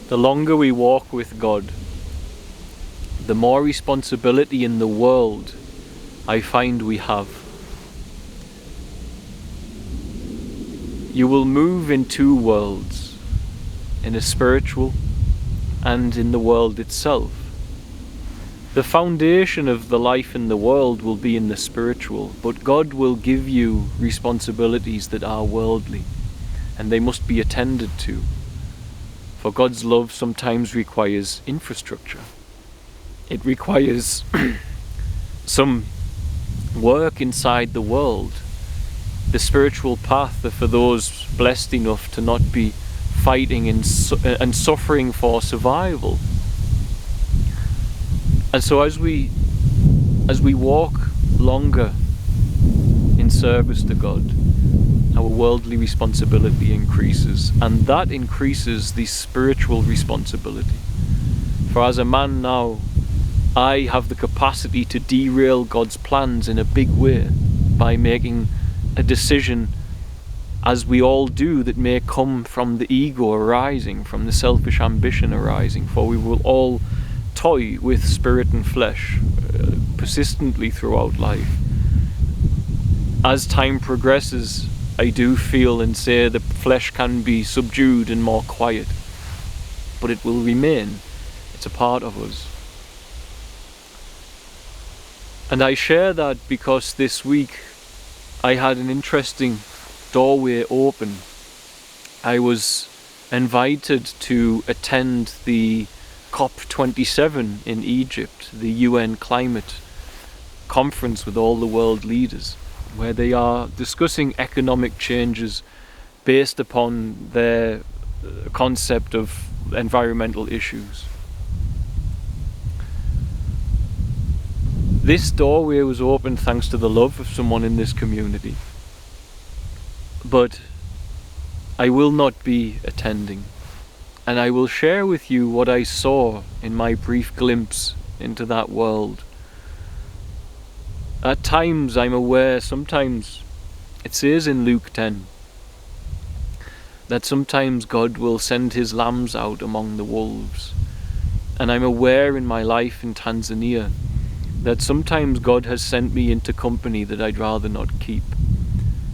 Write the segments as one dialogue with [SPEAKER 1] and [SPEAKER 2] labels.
[SPEAKER 1] The longer we walk with God, the more responsibility in the world I find we have. You will move in two worlds, in a spiritual and in the world itself. The foundation of the life in the world will be in the spiritual, but God will give you responsibilities that are worldly, and they must be attended to. For God's love sometimes requires infrastructure. It requires some work inside the world. The spiritual path for those blessed enough to not be fighting and suffering for survival. And so as we walk longer in service to God, our worldly responsibility increases, and that increases the spiritual responsibility. For as a man now, I have the capacity to derail God's plans in a big way by making a decision, as we all do, that may come from the ego arising, from the selfish ambition arising, for we will all toy with spirit and flesh persistently throughout life. As time progresses, I do feel and say the flesh can be subdued and more quiet, but it will remain. It's a part of us. And I share that because this week I had an interesting doorway open. I was invited to attend the COP27 in Egypt, the UN climate conference with all the world leaders, where they are discussing economic changes based upon their concept of environmental issues. This doorway was opened thanks to the love of someone in this community. But I will not be attending, and I will share with you what I saw in my brief glimpse into that world. At times I'm aware, sometimes it says in Luke 10 that sometimes God will send his lambs out among the wolves. And I'm aware in my life in Tanzania that sometimes God has sent me into company that I'd rather not keep.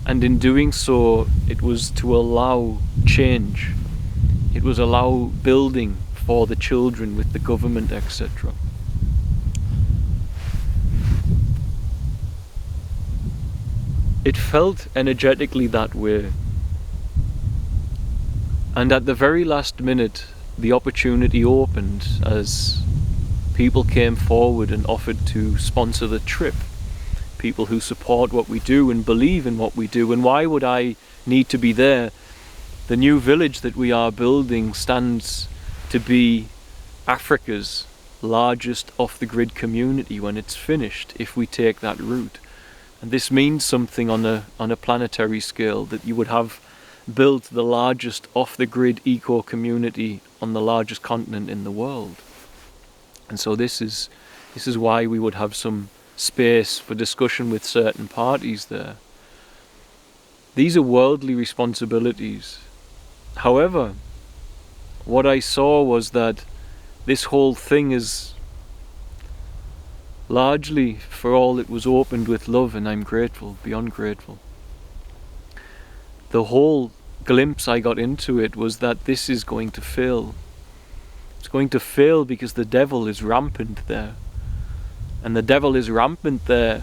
[SPEAKER 1] And in doing so, it was to allow change. It was allow building for the children with the government, etc. It felt energetically that way. And at the very last minute, the opportunity opened as people came forward and offered to sponsor the trip. People who support what we do and believe in what we do. And why would I need to be there? The new village that we are building stands to be Africa's largest off-the-grid community when it's finished, if we take that route. And this means something on a planetary scale, that you would have built the largest off-the-grid eco-community on the largest continent in the world. And so this is why we would have some space for discussion with certain parties there. These are worldly responsibilities. However, what I saw was that this whole thing is largely, for all, it was opened with love, and I'm grateful, beyond grateful. The whole glimpse I got into it was that this is going to fail. It's going to fail because the devil is rampant there. And the devil is rampant there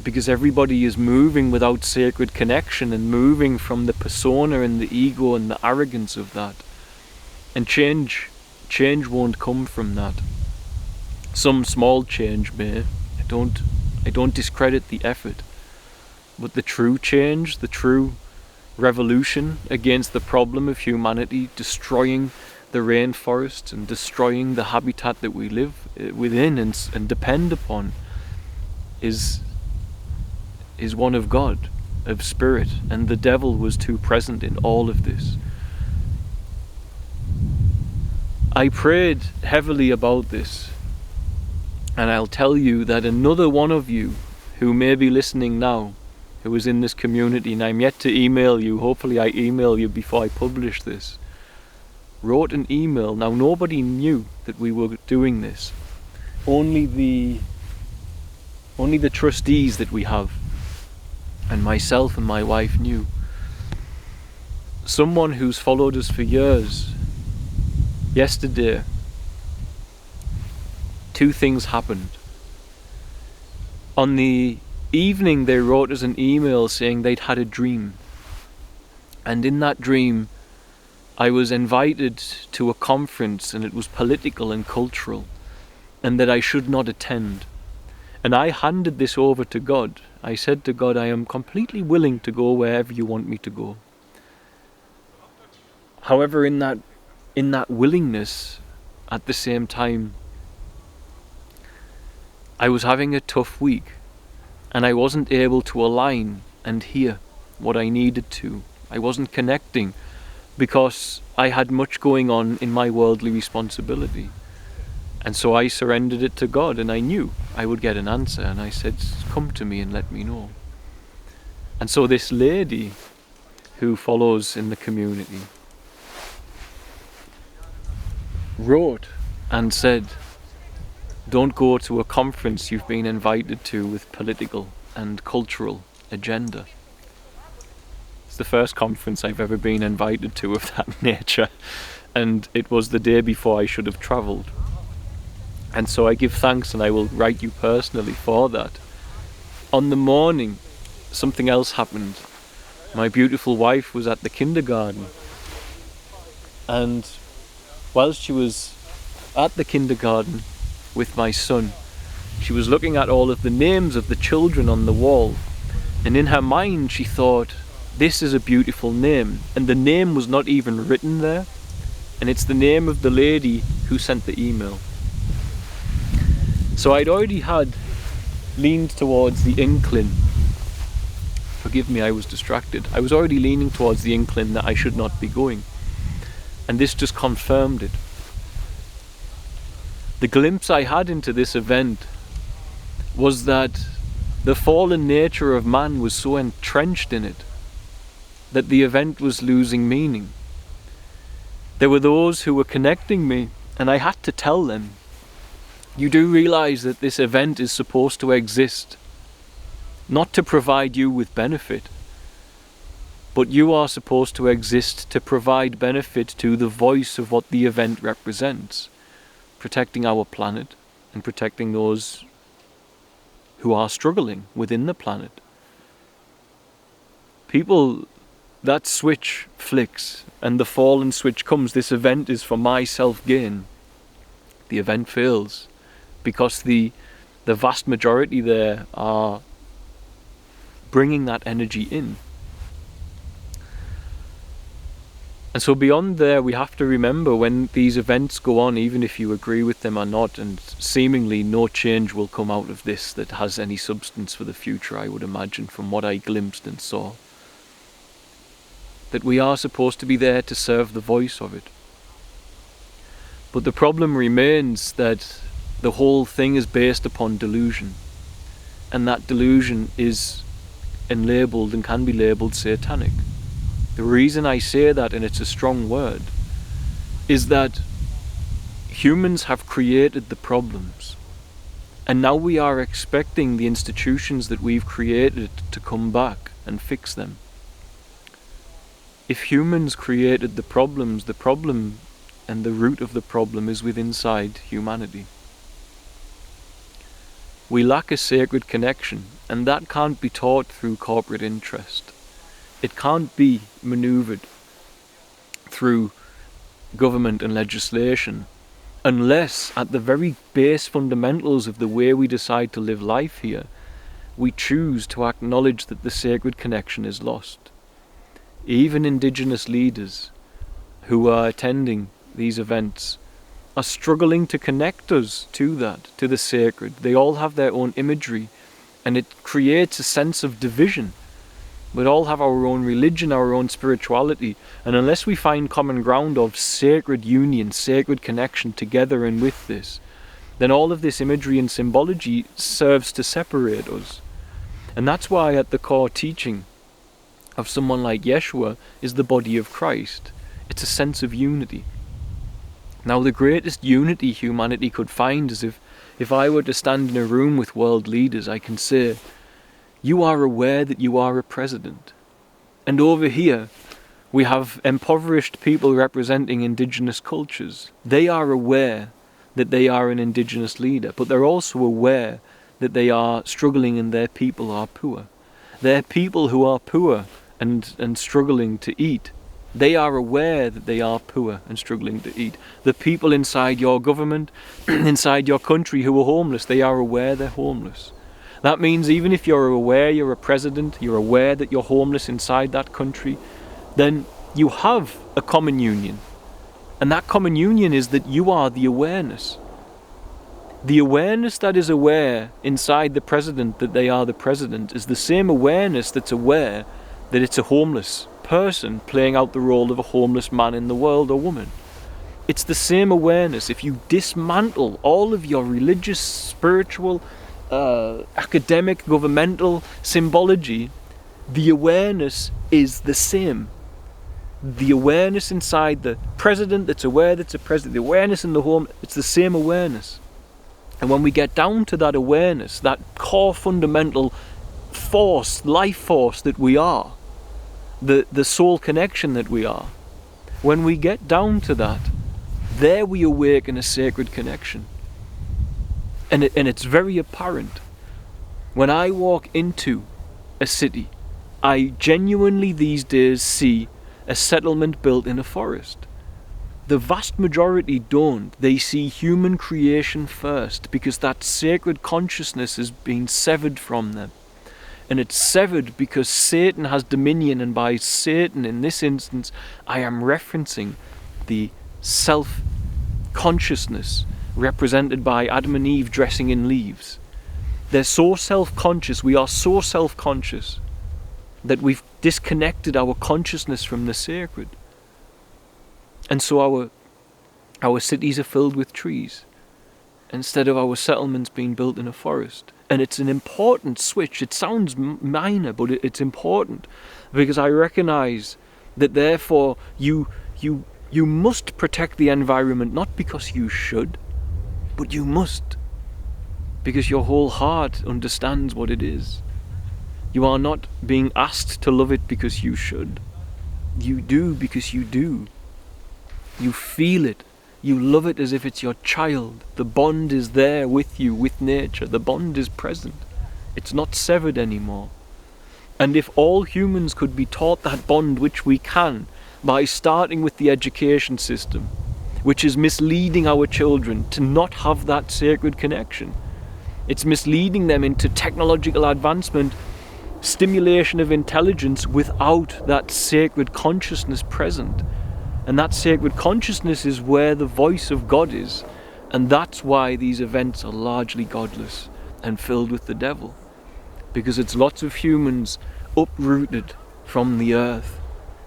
[SPEAKER 1] because everybody is moving without sacred connection and moving from the persona and the ego and the arrogance of that. And change won't come from that. Some small change may. I don't discredit the effort. But the true change, the true revolution against the problem of humanity destroying the rainforest and destroying the habitat that we live within and depend upon is one of God, of spirit, and the devil was too present in all of this. I prayed heavily about this, and I'll tell you that another one of you who may be listening now, who is in this community, and I'm yet to email you, hopefully I email you before I publish this, wrote an email. Now nobody knew that we were doing this. Only the trustees that we have, and myself and my wife knew. Someone who's followed us for years, yesterday, two things happened. On the evening they wrote us an email saying they'd had a dream. And in that dream, I was invited to a conference, and it was political and cultural, and that I should not attend. And I handed this over to God. I said to God, I am completely willing to go wherever you want me to go. However, in that willingness, at the same time, I was having a tough week, and I wasn't able to align and hear what I needed to. I wasn't connecting because I had much going on in my worldly responsibility. And so I surrendered it to God, and I knew I would get an answer, and I said, come to me and let me know. And so this lady who follows in the community wrote and said, don't go to a conference you've been invited to with political and cultural agenda. It's the first conference I've ever been invited to of that nature, and it was the day before I should have travelled. And so I give thanks, and I will write you personally for that. On the morning, something else happened. My beautiful wife was at the kindergarten, and whilst she was at the kindergarten with my son, she was looking at all of the names of the children on the wall, and in her mind she thought, this is a beautiful name, and the name was not even written there, and it's the name of the lady who sent the email. So I'd already had leaned towards the inkling, forgive me, I was distracted, I was already leaning towards the inkling that I should not be going, and this just confirmed it. The glimpse I had into this event was that the fallen nature of man was so entrenched in it that the event was losing meaning. There were those who were connecting me, and I had to tell them, you do realize that this event is supposed to exist, not to provide you with benefit, but you are supposed to exist to provide benefit to the voice of what the event represents, protecting our planet and protecting those who are struggling within the planet. People, that switch flicks and the fallen switch comes. This event is for my self-gain. The event fails because the vast majority there are bringing that energy in. And so beyond there, we have to remember when these events go on, even if you agree with them or not, and seemingly no change will come out of this that has any substance for the future, I would imagine, from what I glimpsed and saw, that we are supposed to be there to serve the voice of it. But the problem remains that the whole thing is based upon delusion, and that delusion is labelled and can be labelled satanic. The reason I say that, and it's a strong word, is that humans have created the problems, and now we are expecting the institutions that we've created to come back and fix them. If humans created the problem and the root of the problem is within inside humanity. We lack a sacred connection, and that can't be taught through corporate interest. It can't be manoeuvred through government and legislation unless at the very base fundamentals of the way we decide to live life here, we choose to acknowledge that the sacred connection is lost. Even indigenous leaders who are attending these events are struggling to connect us to that, to the sacred. They all have their own imagery, and it creates a sense of division. We all have our own religion, our own spirituality, and unless we find common ground of sacred union, sacred connection together and with this, then all of this imagery and symbology serves to separate us. And that's why at the core teaching of someone like Yeshua is the body of Christ. It's a sense of unity. Now, the greatest unity humanity could find is if I were to stand in a room with world leaders, I can say, you are aware that you are a president. And over here, we have impoverished people representing indigenous cultures. They are aware that they are an indigenous leader, but they're also aware that they are struggling and their people are poor. They're people who are poor and struggling to eat. They are aware that they are poor and struggling to eat. The people inside your government, inside your country who are homeless, they are aware they're homeless. That means even if you're aware you're a president, you're aware that you're homeless inside that country, then you have a common union. And that common union is that you are the awareness. The awareness that is aware inside the president that they are the president is the same awareness that's aware that it's a homeless person playing out the role of a homeless man in the world or woman. It's the same awareness. If you dismantle all of your religious, spiritual, academic, governmental symbology, the awareness is the same. The awareness inside the president that's aware that's a president, the awareness in the home, it's the same awareness. And when we get down to that awareness, that core fundamental force, life force that we are, the soul connection that we are, when we get down to that, there we awaken a sacred connection. And it's very apparent. When I walk into a city, I genuinely these days see a settlement built in a forest. The vast majority don't. They see human creation first because that sacred consciousness has been severed from them. And it's severed because Satan has dominion, and by Satan in this instance I am referencing the self-consciousness represented by Adam and Eve dressing in leaves. They're so self-conscious, we are so self-conscious that we've disconnected our consciousness from the sacred. And so our cities are filled with trees instead of our settlements being built in a forest. And it's an important switch. It sounds minor, but it's important because I recognize that therefore you must protect the environment, not because you should, but you must, because your whole heart understands what it is. You are not being asked to love it because you should. You do because you do. You feel it. You love it as if it's your child. The bond is there with you, with nature. The bond is present. It's not severed anymore. And if all humans could be taught that bond, which we can, by starting with the education system, which is misleading our children to not have that sacred connection. It's misleading them into technological advancement, stimulation of intelligence without that sacred consciousness present. And that sacred consciousness is where the voice of God is. And that's why these events are largely godless and filled with the devil. Because it's lots of humans uprooted from the earth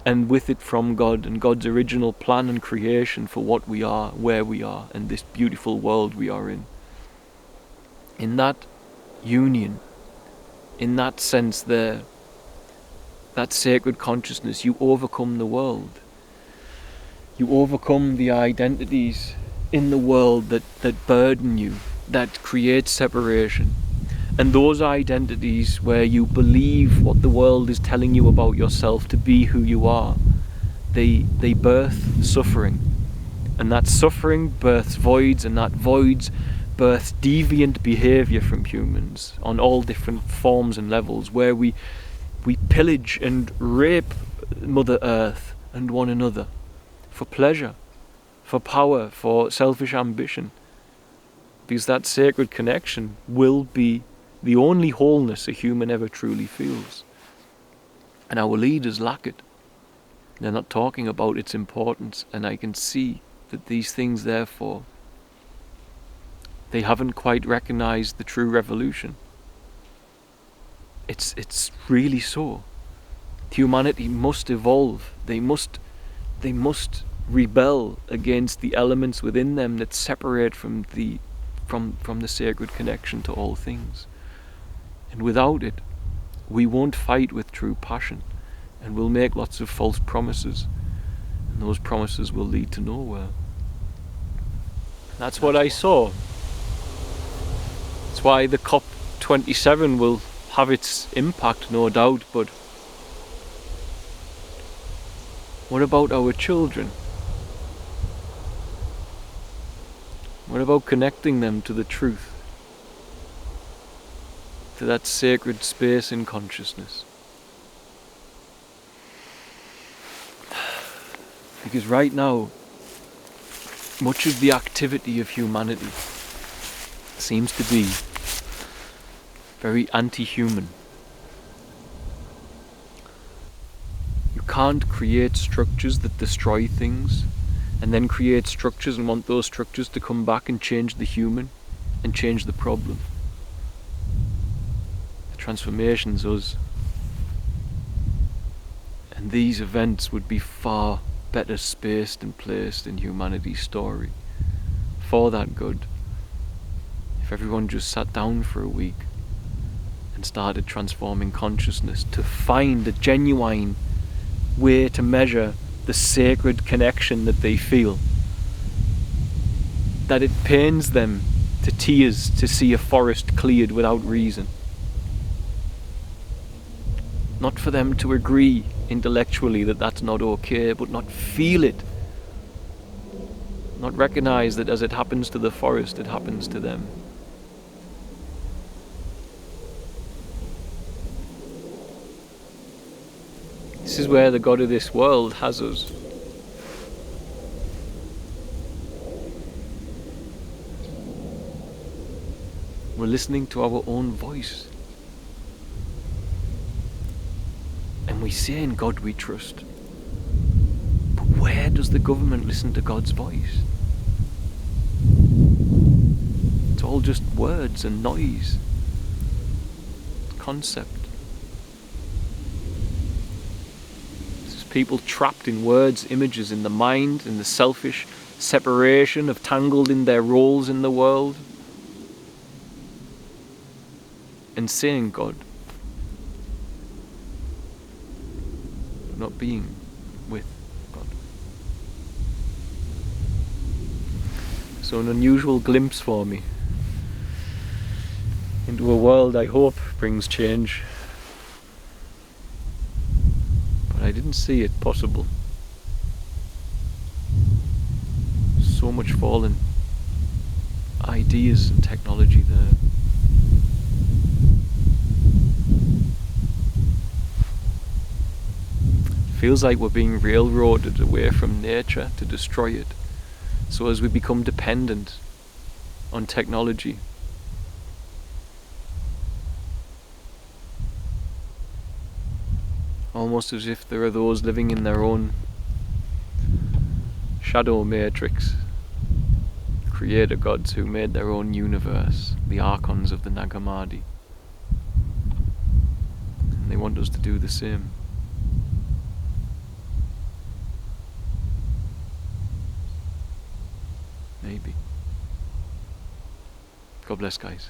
[SPEAKER 1] and with it from God and God's original plan and creation for what we are, where we are, and this beautiful world we are in. In that union, in that sense there, that sacred consciousness, you overcome the world. You overcome the identities in the world that burden you, that create separation. And those identities where you believe what the world is telling you about yourself to be who you are, they birth suffering. And that suffering births voids, and that voids births deviant behaviour from humans on all different forms and levels, where we pillage and rape Mother Earth and one another for pleasure, for power, for selfish ambition. Because that sacred connection will be the only wholeness a human ever truly feels. And our leaders lack it. They're not talking about its importance, and I can see that these things, therefore, they haven't quite recognized the true revolution. It's really so. Humanity must evolve. They must rebel against the elements within them that separate from the sacred connection to all things. And without it, we won't fight with true passion, and we'll make lots of false promises, and those promises will lead to nowhere. That's what I saw. That's why the COP27 will have its impact, no doubt, but what about our children? What about connecting them to the truth? To that sacred space in consciousness? Because right now, much of the activity of humanity seems to be very anti-human. You can't create structures that destroy things and then create structures and want those structures to come back and change the human and change the problem. The transformation's us. And these events would be far better spaced and placed in humanity's story for that good if everyone just sat down for a week and started transforming consciousness to find a genuine way to measure the sacred connection that they feel, that it pains them to tears to see a forest cleared without reason. Not for them to agree intellectually that that's not okay, but not feel it. Not recognize that as it happens to the forest, it happens to them. This is where the God of this world has us. We're listening to our own voice. And we say in God we trust. But where does the government listen to God's voice? It's all just words and noise. Concept. It's just people trapped in words, images, in the mind, in the selfish separation of tangled in their roles in the world. And saying God. Not being with God. So an unusual glimpse for me into a world I hope brings change. But I didn't see it possible. So much fallen ideas and technology there. Feels like we're being railroaded away from nature to destroy it. So as we become dependent on technology, almost as if there are those living in their own shadow matrix, creator gods who made their own universe, the archons of the Nagamadi. And they want us to do the same. Maybe. God bless, guys.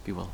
[SPEAKER 1] Be well.